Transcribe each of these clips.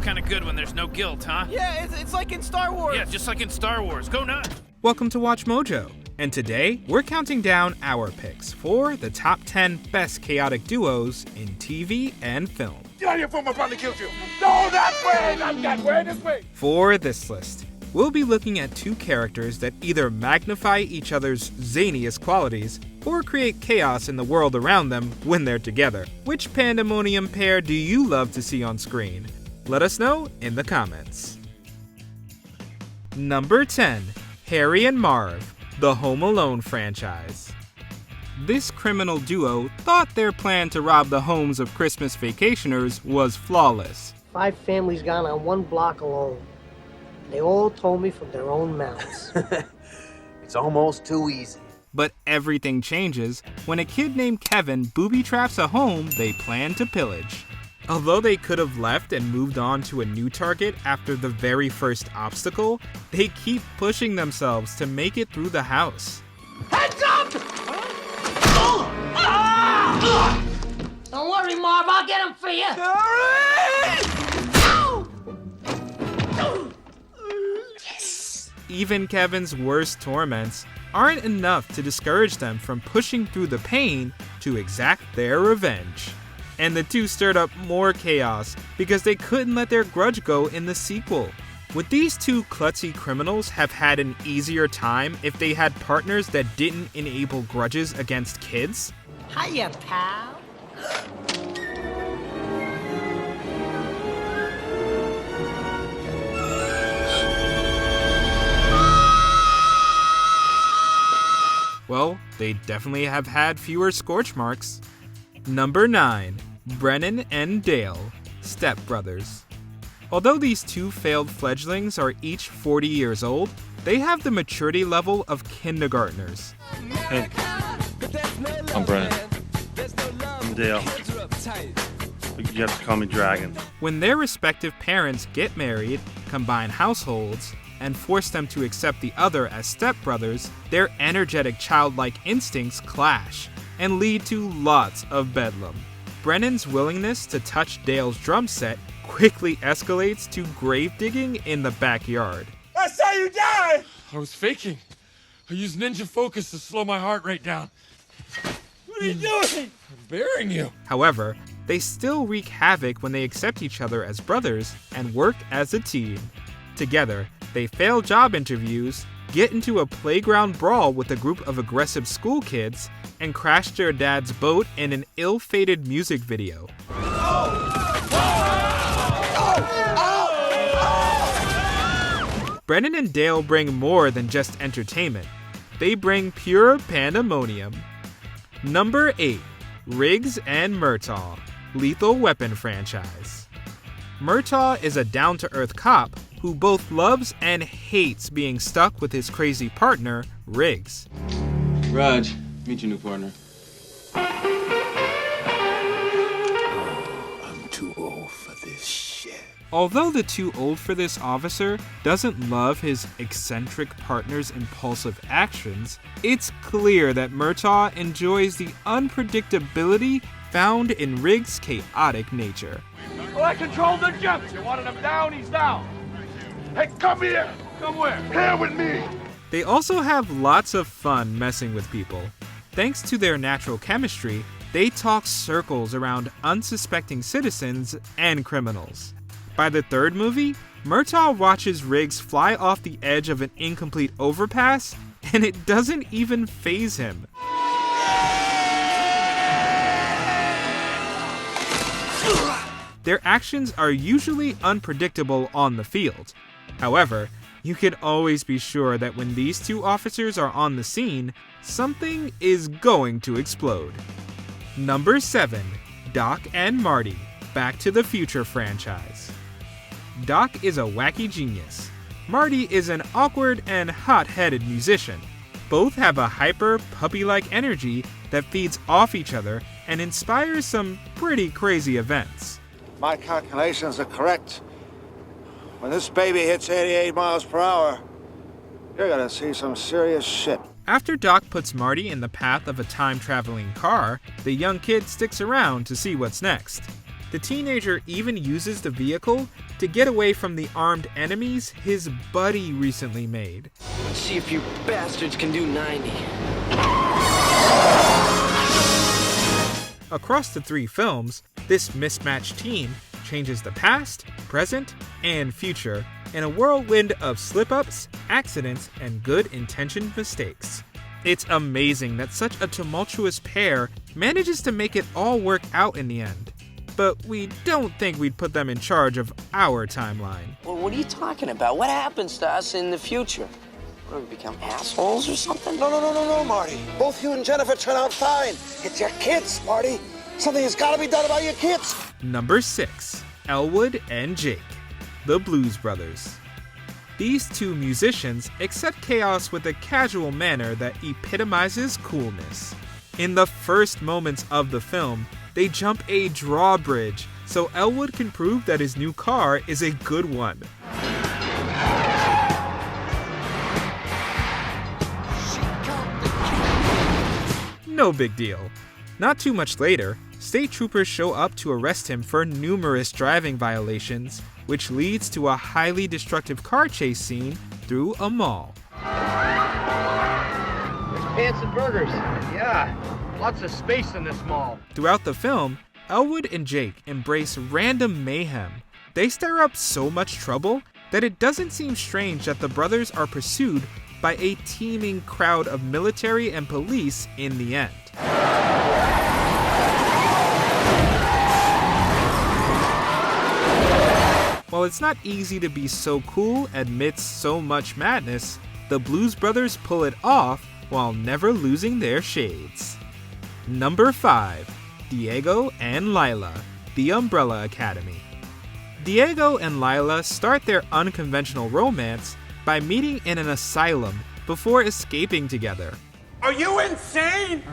kind of good when there's no guilt, huh? Yeah, it's like in Star Wars. Yeah, just like in Star Wars. Go nuts! Welcome to Watch Mojo, and today we're counting down our picks for the top 10 best chaotic duos in TV and film. Get out of here before my brother kills you! No, that way! Not that way, this way! For this list, we'll be looking at two characters that either magnify each other's zaniest qualities or create chaos in the world around them when they're together. Which pandemonium pair do you love to see on screen? Let us know in the comments. Number 10. Harry and Marv, the Home Alone franchise. This criminal duo thought their plan to rob the homes of Christmas vacationers was flawless. 5 families gone on 1 block alone. They all told me from their own mouths. It's almost too easy. But everything changes when a kid named Kevin booby-traps a home they plan to pillage. Although they could have left and moved on to a new target after the very first obstacle, they keep pushing themselves to make it through the house. Heads up! Don't worry, Marv, I'll get him for you. Yes. Even Kevin's worst torments aren't enough to discourage them from pushing through the pain to exact their revenge. And the two stirred up more chaos because they couldn't let their grudge go in the sequel. Would these two klutzy criminals have had an easier time if they had partners that didn't enable grudges against kids? Hiya, pal. Well, they definitely have had fewer scorch marks. Number 9. Brennan and Dale, stepbrothers. Although these two failed fledglings are each 40 years old, they have the maturity level of kindergartners. Hey, I'm Brennan. I'm Dale. You have to call me Dragon. When their respective parents get married, combine households, and force them to accept the other as stepbrothers, their energetic childlike instincts clash and lead to lots of bedlam. Brennan's willingness to touch Dale's drum set quickly escalates to grave digging in the backyard. I saw you die! I was faking. I used ninja focus to slow my heart rate down. What are you doing? I'm burying you. However, they still wreak havoc when they accept each other as brothers and work as a team. Together, they fail job interviews, get into a playground brawl with a group of aggressive school kids, and crash their dad's boat in an ill-fated music video. Brennan and Dale bring more than just entertainment. They bring pure pandemonium. Number 8. Riggs and Murtaugh, Lethal Weapon franchise. Murtaugh is a down-to-earth cop who both loves and hates being stuck with his crazy partner, Riggs. Raj, meet your new partner. I'm too old for this shit. Although the too old for this officer doesn't love his eccentric partner's impulsive actions, it's clear that Murtaugh enjoys the unpredictability found in Riggs' chaotic nature. Well, I control the jump. You wanted him down, he's down. Hey, come here! Come where? Here with me! They also have lots of fun messing with people. Thanks to their natural chemistry, they talk circles around unsuspecting citizens and criminals. By the third movie, Murtaugh watches Riggs fly off the edge of an incomplete overpass, and it doesn't even faze him. Their actions are usually unpredictable on the field. However, you can always be sure that when these two officers are on the scene, something is going to explode. Number 7. Doc and Marty, Back to the Future franchise. Doc is a wacky genius. Marty is an awkward and hot-headed musician. Both have a hyper, puppy-like energy that feeds off each other and inspires some pretty crazy events. My calculations are correct. When this baby hits 88 miles per hour, you're gonna see some serious shit. After Doc puts Marty in the path of a time-traveling car, the young kid sticks around to see what's next. The teenager even uses the vehicle to get away from the armed enemies his buddy recently made. Let's see if you bastards can do 90. Across the 3 films, this mismatched teen changes the past, present, and future in a whirlwind of slip-ups, accidents, and good-intentioned mistakes. It's amazing that such a tumultuous pair manages to make it all work out in the end. But we don't think we'd put them in charge of our timeline. Well, what are you talking about? What happens to us in the future? What, do we become assholes or something? No, Marty. Both you and Jennifer turn out fine. It's your kids, Marty. Something has got to be done about your kids. Number 6. Elwood and Jake, the Blues Brothers. These 2 musicians accept chaos with a casual manner that epitomizes coolness. In the first moments of the film, they jump a drawbridge so Elwood can prove that his new car is a good one. No big deal. Not too much later, state troopers show up to arrest him for numerous driving violations, which leads to a highly destructive car chase scene through a mall. There's pants and burgers. Yeah, lots of space in this mall. Throughout the film, Elwood and Jake embrace random mayhem. They stir up so much trouble that it doesn't seem strange that the brothers are pursued by a teeming crowd of military and police in the end. While it's not easy to be so cool amidst so much madness, the Blues Brothers pull it off while never losing their shades. Number 5. Diego and Lila, the Umbrella Academy. Diego and Lila start their unconventional romance by meeting in an asylum before escaping together. Are you insane?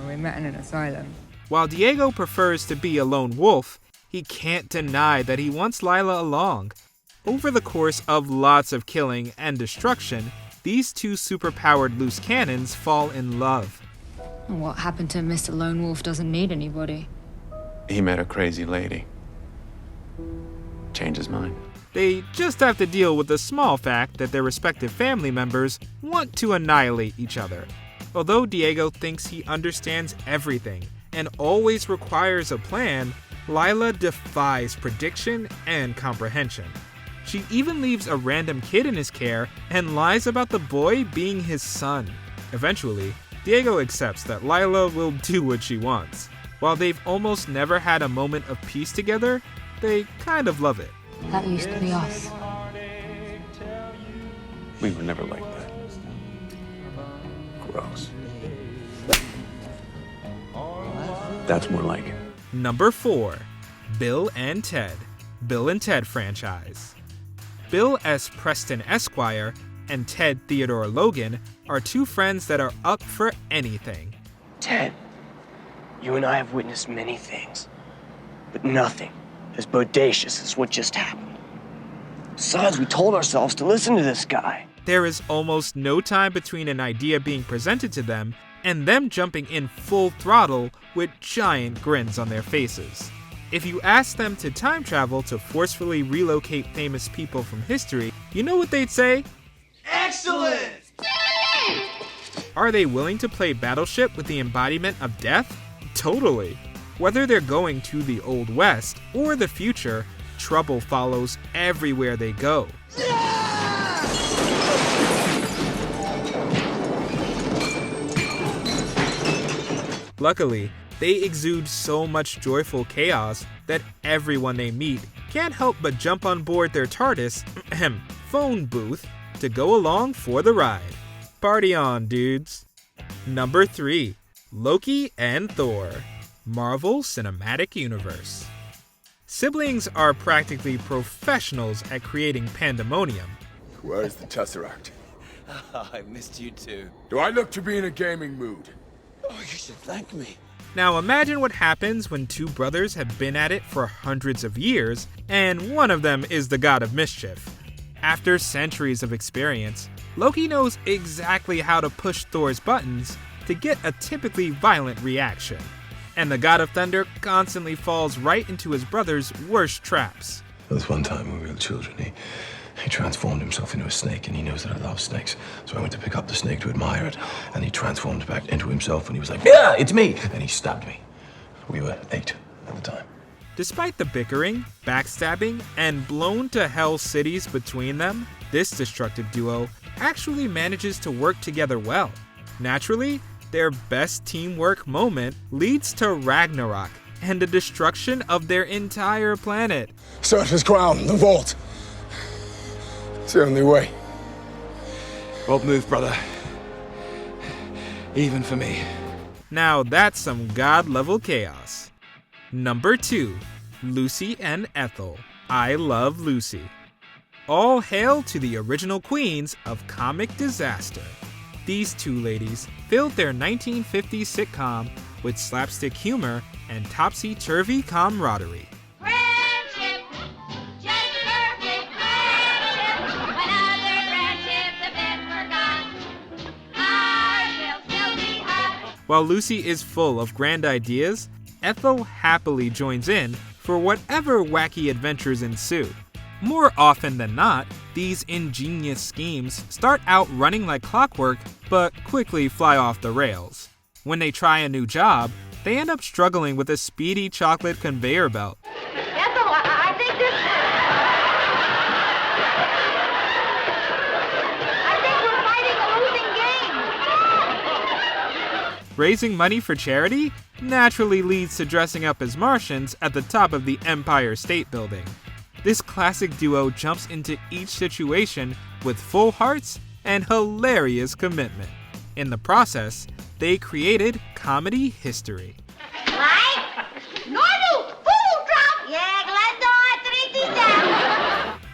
We met in an asylum. While Diego prefers to be a lone wolf, he can't deny that he wants Lila along. Over the course of lots of killing and destruction, these 2 superpowered loose cannons fall in love. What happened to Mr. Lone Wolf doesn't need anybody. He met a crazy lady. Changed his mind. They just have to deal with the small fact that their respective family members want to annihilate each other. Although Diego thinks he understands everything and always requires a plan, Lila defies prediction and comprehension. She even leaves a random kid in his care and lies about the boy being his son. Eventually, Diego accepts that Lila will do what she wants. While they've almost never had a moment of peace together, they kind of love it. That used to be us. We were never like that. Gross. That's more like it. Number 4. Bill and Ted, Bill and Ted franchise. Bill S. Preston Esquire and Ted Theodore Logan are 2 friends that are up for anything. Ted, you and I have witnessed many things, but nothing as bodacious as what just happened. Besides, we told ourselves to listen to this guy. There is almost no time between an idea being presented to them and them jumping in full throttle with giant grins on their faces. If you ask them to time travel to forcefully relocate famous people from history, you know what they'd say? Excellent! Are they willing to play Battleship with the embodiment of death? Totally. Whether they're going to the Old West or the future, trouble follows everywhere they go. Luckily, they exude so much joyful chaos that everyone they meet can't help but jump on board their TARDIS phone booth to go along for the ride. Party on, dudes. Number 3. Loki and Thor, Marvel Cinematic Universe. Siblings are practically professionals at creating pandemonium. Where is the Tesseract? I missed you too. Do I look to be in a gaming mood? Oh, you should thank me. Now imagine what happens when 2 brothers have been at it for hundreds of years, and one of them is the god of mischief. After centuries of experience, Loki knows exactly how to push Thor's buttons to get a typically violent reaction. And the God of Thunder constantly falls right into his brother's worst traps. There was one time when we were children, he transformed himself into a snake, and he knows that I love snakes. So I went to pick up the snake to admire it, and he transformed back into himself, and he was like, "Yeah, it's me!" And he stabbed me. We were 8 at the time. Despite the bickering, backstabbing, and blown to hell cities between them, this destructive duo actually manages to work together well. Naturally, their best teamwork moment leads to Ragnarok and the destruction of their entire planet. Search his crown, the vault. It's the only way. Bold move, brother. Even for me. Now that's some god-level chaos. Number 2. Lucy and Ethel. I Love Lucy. All hail to the original queens of comic disaster. These two ladies filled their 1950s sitcom with slapstick humor and topsy-turvy camaraderie. Friendship, just perfect friendship. When other friendships have been forgotten, ours will still be hot. While Lucy is full of grand ideas, Ethel happily joins in for whatever wacky adventures ensue. More often than not, these ingenious schemes start out running like clockwork, but quickly fly off the rails. When they try a new job, they end up struggling with a speedy chocolate conveyor belt. Ethel, I think we're fighting a losing game. Raising money for charity naturally leads to dressing up as Martians at the top of the Empire State Building. This classic duo jumps into each situation with full hearts and hilarious commitment. In the process, they created comedy history.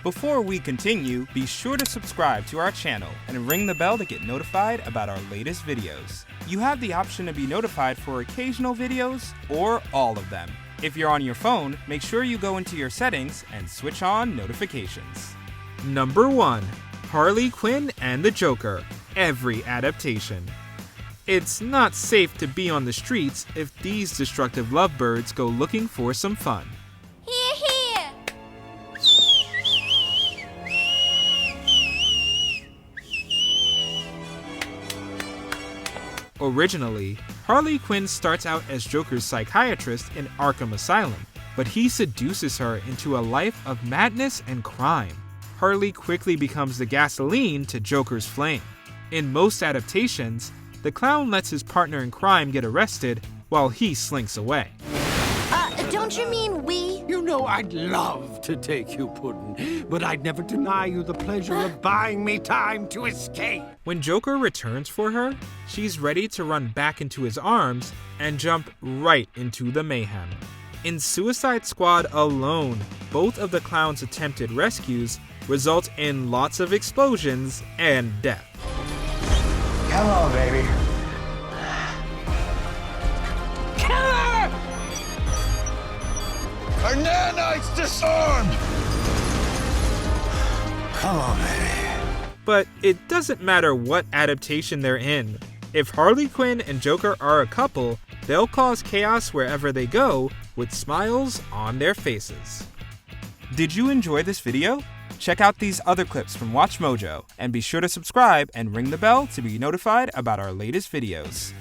Before we continue, be sure to subscribe to our channel and ring the bell to get notified about our latest videos. You have the option to be notified for occasional videos or all of them. If you're on your phone, make sure you go into your settings and switch on notifications. Number 1. Harley Quinn and the Joker. Every adaptation. It's not safe to be on the streets if these destructive lovebirds go looking for some fun. Here, here. Originally, Harley Quinn starts out as Joker's psychiatrist in Arkham Asylum, but he seduces her into a life of madness and crime. Harley quickly becomes the gasoline to Joker's flame. In most adaptations, the clown lets his partner in crime get arrested while he slinks away. Don't you mean we? You know I'd love to take you puddin', but I'd never deny you the pleasure of buying me time to escape. When Joker returns for her, she's ready to run back into his arms and jump right into the mayhem. In Suicide Squad alone, both of the clown's attempted rescues result in lots of explosions and death. Come on, baby. Our nanites disarmed! Come on, baby. But it doesn't matter what adaptation they're in. If Harley Quinn and Joker are a couple, they'll cause chaos wherever they go with smiles on their faces. Did you enjoy this video? Check out these other clips from WatchMojo and be sure to subscribe and ring the bell to be notified about our latest videos.